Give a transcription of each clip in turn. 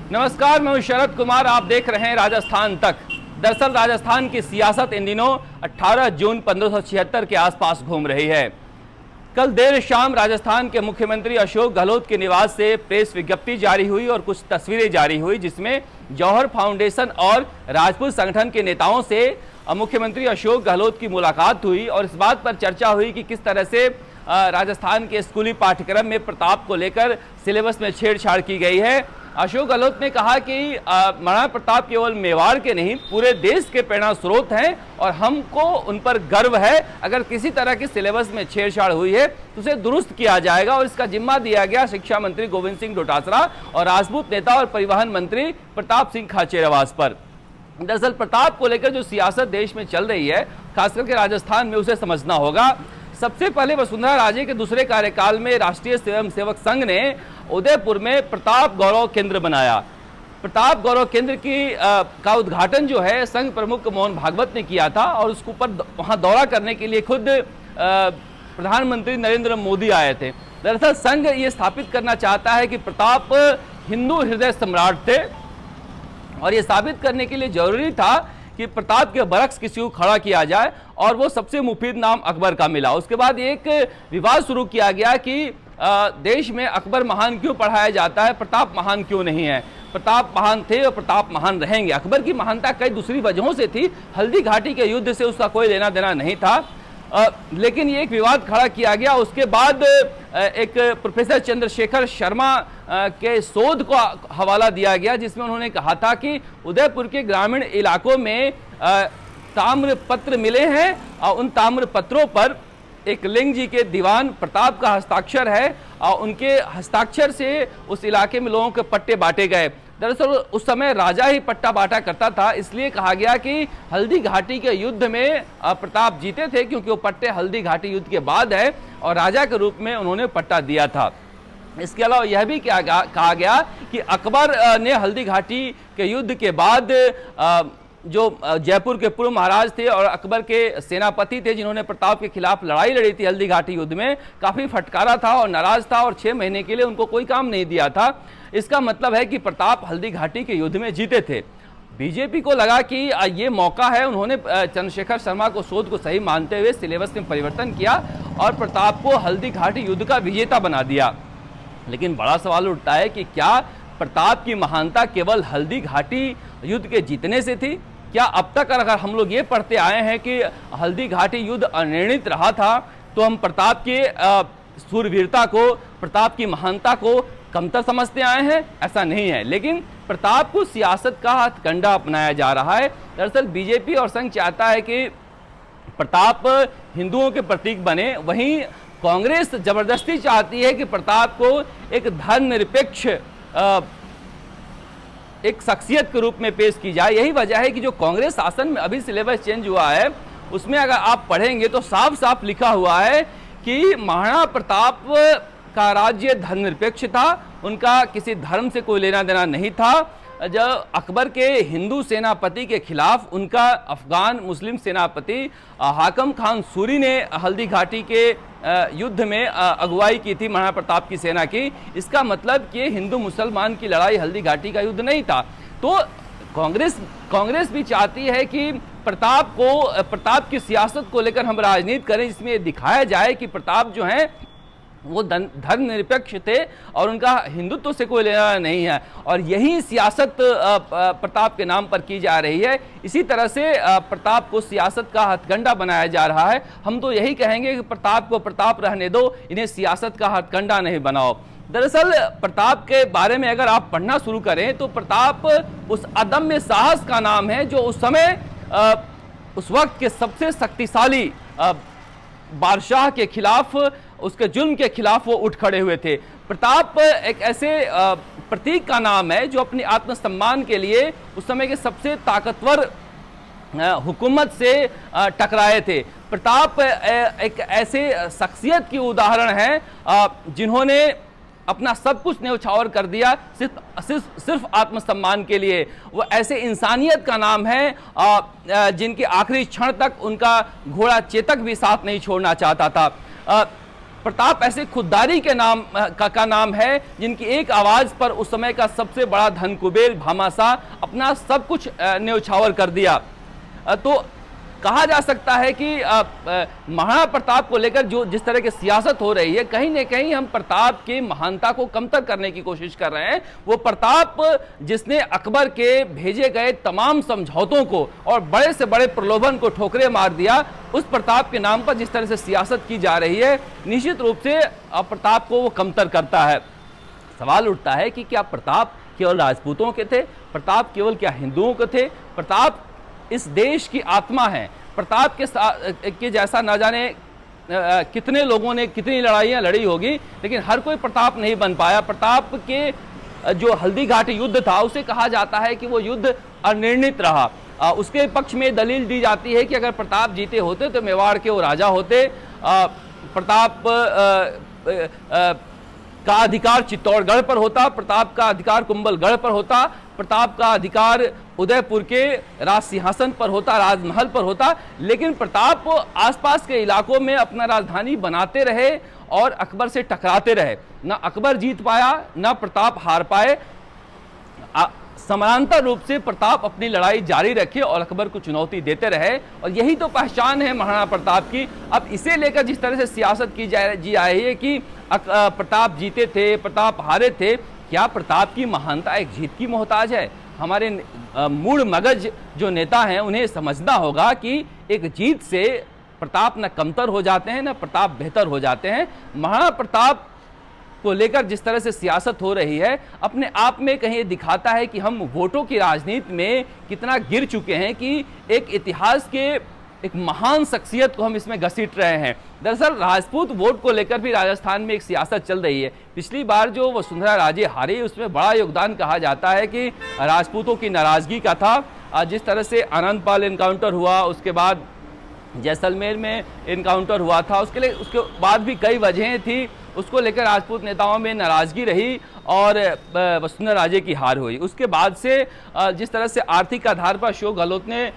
नमस्कार, मैं हूं शरद कुमार। आप देख रहे हैं राजस्थान तक। दरअसल राजस्थान की सियासत इन दिनों 18 जून 1576 के आसपास घूम रही है। कल देर शाम राजस्थान के मुख्यमंत्री अशोक गहलोत के निवास से प्रेस विज्ञप्ति जारी हुई और कुछ तस्वीरें जारी हुई, जिसमें जौहर फाउंडेशन और राजपूत संगठन के नेताओं से मुख्यमंत्री अशोक गहलोत की मुलाकात हुई और इस बात पर चर्चा हुई कि किस तरह से राजस्थान के स्कूली पाठ्यक्रम में प्रताप को लेकर सिलेबस में छेड़छाड़ की गई है। अशोक गहलोत ने कहा कि महाराणा प्रताप केवल मेवाड़ के नहीं, पूरे देश के प्रेरणा स्रोत हैं और हमको उन पर गर्व है। अगर किसी तरह की सिलेबस में छेड़छाड़ हुई है तो उसे दुरुस्त किया जाएगा और इसका जिम्मा दिया गया शिक्षा मंत्री गोविंद सिंह डोटासरा और राजपूत नेता और परिवहन मंत्री प्रताप सिंह खाचेरवास पर। दरअसल प्रताप को लेकर जो सियासत देश में चल रही है, खासकर के राजस्थान में, उसे समझना होगा। सबसे पहले वसुंधरा राजे के दूसरे कार्यकाल में राष्ट्रीय स्वयंसेवक संघ ने उदयपुर में प्रताप गौरव केंद्र बनाया। प्रताप गौरव केंद्र का उद्घाटन जो है संघ प्रमुख मोहन भागवत ने किया था और उसके ऊपर वहां दौरा करने के लिए खुद प्रधानमंत्री नरेंद्र मोदी आए थे। दरअसल संघ ये स्थापित करना चाहता है कि प्रताप हिंदू हृदय सम्राट थे और ये साबित करने के लिए जरूरी था कि प्रताप के बरक्स किसी को खड़ा किया जाए और वो सबसे मुफीद नाम अकबर का मिला। उसके बाद एक विवाद शुरू किया गया कि देश में अकबर महान क्यों पढ़ाया जाता है, प्रताप महान क्यों नहीं है। प्रताप महान थे और प्रताप महान रहेंगे। अकबर की महानता कई दूसरी वजहों से थी, हल्दी घाटी के युद्ध से उसका कोई लेना देना नहीं था, लेकिन ये एक विवाद खड़ा किया गया। उसके बाद एक प्रोफेसर चंद्रशेखर शर्मा के शोध को हवाला दिया गया, जिसमें उन्होंने कहा था कि उदयपुर के ग्रामीण इलाकों में ताम्र पत्र मिले हैं और उन ताम्र पत्रों पर एक लिंग जी के दीवान प्रताप का हस्ताक्षर है और उनके हस्ताक्षर से उस इलाके में लोगों के पट्टे बांटे गए। दरअसल उस समय राजा ही पट्टा बांटा करता था, इसलिए कहा गया कि हल्दी घाटी के युद्ध में प्रताप जीते थे, क्योंकि वो पट्टे हल्दी घाटी युद्ध के बाद है और राजा के रूप में उन्होंने पट्टा दिया था। इसके अलावा यह भी कहा गया कि अकबर ने हल्दी घाटी के युद्ध के बाद जो जयपुर के पूर्व महाराज थे और अकबर के सेनापति थे, जिन्होंने प्रताप के खिलाफ लड़ाई लड़ी थी हल्दी घाटी युद्ध में, काफी फटकारा था और नाराज था और 6 महीने के लिए उनको कोई काम नहीं दिया था। इसका मतलब है कि प्रताप हल्दी घाटी के युद्ध में जीते थे। बीजेपी को लगा कि ये मौका है, उन्होंने चंद्रशेखर शर्मा को शोध को सही मानते हुए सिलेबस में परिवर्तन किया और प्रताप को हल्दी घाटी युद्ध का विजेता बना दिया। लेकिन बड़ा सवाल उठता है कि क्या प्रताप की महानता केवल हल्दी घाटी युद्ध के जीतने से थी? क्या अब तक अगर हम लोग ये पढ़ते आए हैं कि हल्दी घाटी युद्ध अनिर्णित रहा था तो हम प्रताप के सूरवीरता को, प्रताप की महानता को कमतर समझते आए हैं? ऐसा नहीं है। लेकिन प्रताप को सियासत का हथकंडा अपनाया जा रहा है। दरअसल बीजेपी और संघ चाहता है कि प्रताप हिंदुओं के प्रतीक बने, वहीं कांग्रेस जबरदस्ती चाहती है कि प्रताप को एक धर्मनिरपेक्ष एक शख्सियत के रूप में पेश की जाए। यही वजह है कि जो कांग्रेस शासन में अभी सिलेबस चेंज हुआ है, उसमें अगर आप पढ़ेंगे तो साफ साफ लिखा हुआ है कि महाराणा प्रताप का राज्य धर्मनिरपेक्ष था, उनका किसी धर्म से कोई लेना देना नहीं था। जब अकबर के हिंदू सेनापति के खिलाफ उनका अफगान मुस्लिम सेनापति हाकम खान सूरी ने हल्दी घाटी के युद्ध में अगुवाई की थी महाराणा प्रताप की सेना की, इसका मतलब कि हिंदू मुसलमान की लड़ाई हल्दी घाटी का युद्ध नहीं था। तो कांग्रेस भी चाहती है कि प्रताप की सियासत को लेकर हम राजनीति करें, जिसमें दिखाया जाए कि प्रताप जो है वो धर्मनिरपेक्ष थे और उनका हिंदुत्व से कोई लेना नहीं है, और यही सियासत प्रताप के नाम पर की जा रही है। इसी तरह से प्रताप को सियासत का हथकंडा बनाया जा रहा है। हम तो यही कहेंगे कि प्रताप को प्रताप रहने दो, इन्हें सियासत का हथकंडा नहीं बनाओ। दरअसल प्रताप के बारे में अगर आप पढ़ना शुरू करें तो प्रताप उस अदम्य साहस का नाम है जो उस समय उस वक्त के सबसे शक्तिशाली बादशाह के खिलाफ, उसके जुल्म के खिलाफ वो उठ खड़े हुए थे। प्रताप एक ऐसे प्रतीक का नाम है जो अपने आत्मसम्मान के लिए उस समय के सबसे ताकतवर हुकूमत से टकराए थे। प्रताप एक ऐसे शख्सियत की उदाहरण है जिन्होंने अपना सब कुछ न्यौछावर कर दिया सिर्फ आत्मसम्मान के लिए। वो ऐसे इंसानियत का नाम है जिनके आखिरी क्षण तक उनका घोड़ा चेतक भी साथ नहीं छोड़ना चाहता था। प्रताप ऐसे खुददारी के नाम का नाम है जिनकी एक आवाज पर उस समय का सबसे बड़ा धन कुबेर भामाशाह अपना सब कुछ न्यौछावर कर दिया। तो कहा जा सकता है कि महाराणा प्रताप को लेकर जो जिस तरह की सियासत हो रही है, कहीं न कहीं हम प्रताप की महानता को कमतर करने की कोशिश कर रहे हैं। वो प्रताप जिसने अकबर के भेजे गए तमाम समझौतों को और बड़े से बड़े प्रलोभन को ठोकरे मार दिया, उस प्रताप के नाम पर जिस तरह से सियासत की जा रही है, निश्चित रूप से प्रताप को वो कमतर करता है। सवाल उठता है कि क्या प्रताप केवल राजपूतों के थे? प्रताप केवल क्या हिंदुओं के थे? प्रताप इस देश की आत्मा है। प्रताप के जैसा ना जाने कितने लोगों ने कितनी लड़ाइयाँ लड़ी होगी, लेकिन हर कोई प्रताप नहीं बन पाया। प्रताप के जो हल्दी घाटी युद्ध था, उसे कहा जाता है कि वो युद्ध अनिर्णित रहा। उसके पक्ष में दलील दी जाती है कि अगर प्रताप जीते होते तो मेवाड़ के वो राजा होते। प्रताप का अधिकार चित्तौड़गढ़ पर होता, प्रताप का अधिकार कुंभलगढ़ पर होता, प्रताप का अधिकार उदयपुर के राज सिंहासन पर होता, राजमहल पर होता। लेकिन प्रताप आसपास के इलाकों में अपना राजधानी बनाते रहे और अकबर से टकराते रहे। ना अकबर जीत पाया, ना प्रताप हार पाए। समानांतर रूप से प्रताप अपनी लड़ाई जारी रखे और अकबर को चुनौती देते रहे, और यही तो पहचान है महाराणा प्रताप की। अब इसे लेकर जिस तरह से सियासत की जा रही है कि प्रताप जीते थे, प्रताप हारे थे, क्या प्रताप की महानता एक जीत की मोहताज है? हमारे मूढ़ मगज जो नेता हैं उन्हें समझना होगा कि एक जीत से प्रताप न कमतर हो जाते हैं, न प्रताप बेहतर हो जाते हैं। महाराणा प्रताप को लेकर जिस तरह से सियासत हो रही है, अपने आप में कहीं दिखाता है कि हम वोटों की राजनीति में कितना गिर चुके हैं कि एक इतिहास के एक महान शख्सियत को हम इसमें घसीट रहे हैं। दरअसल राजपूत वोट को लेकर भी राजस्थान में एक सियासत चल रही है। पिछली बार जो वसुंधरा राजे हारी, उसमें बड़ा योगदान कहा जाता है कि राजपूतों की नाराजगी का था। जिस तरह से आनंदपाल इनकाउंटर हुआ, उसके बाद जैसलमेर में इनकाउंटर हुआ था, उसके बाद भी कई वजहें थी, उसको लेकर राजपूत नेताओं में नाराजगी रही और वसुंधरा राजे की हार हुई। उसके बाद से जिस तरह से आर्थिक आधार पर अशोक गहलोत ने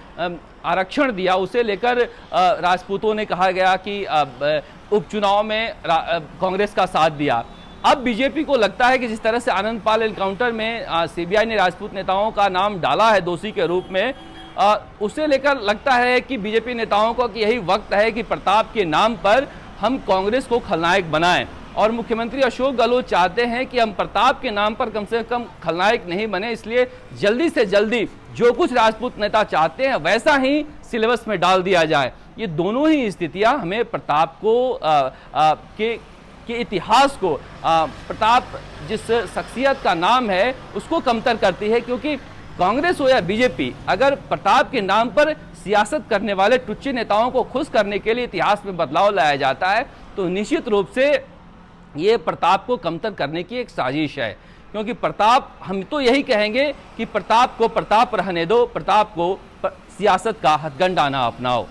आरक्षण दिया, उसे लेकर राजपूतों ने कहा गया कि उपचुनाव में कांग्रेस का साथ दिया। अब बीजेपी को लगता है कि जिस तरह से आनंदपाल एनकाउंटर में सीबीआई ने राजपूत नेताओं का नाम डाला है दोषी के रूप में, उसे लेकर लगता है कि बीजेपी नेताओं को कि यही वक्त है कि प्रताप के नाम पर हम कांग्रेस को खलनायक बनाएं। और मुख्यमंत्री अशोक गहलोत चाहते हैं कि हम प्रताप के नाम पर कम से कम खलनायक नहीं बने, इसलिए जल्दी से जल्दी जो कुछ राजपूत नेता चाहते हैं वैसा ही सिलेबस में डाल दिया जाए। ये दोनों ही स्थितियां हमें प्रताप को के इतिहास को, प्रताप जिस शख्सियत का नाम है उसको कमतर करती है। क्योंकि कांग्रेस हो या बीजेपी, अगर प्रताप के नाम पर सियासत करने वाले टुच्चे नेताओं को खुश करने के लिए इतिहास में बदलाव लाया जाता है, तो निश्चित रूप से ये प्रताप को कमतर करने की एक साजिश है। क्योंकि प्रताप, हम तो यही कहेंगे कि प्रताप को प्रताप रहने दो, प्रताप को सियासत का हथकंडा ना अपनाओ।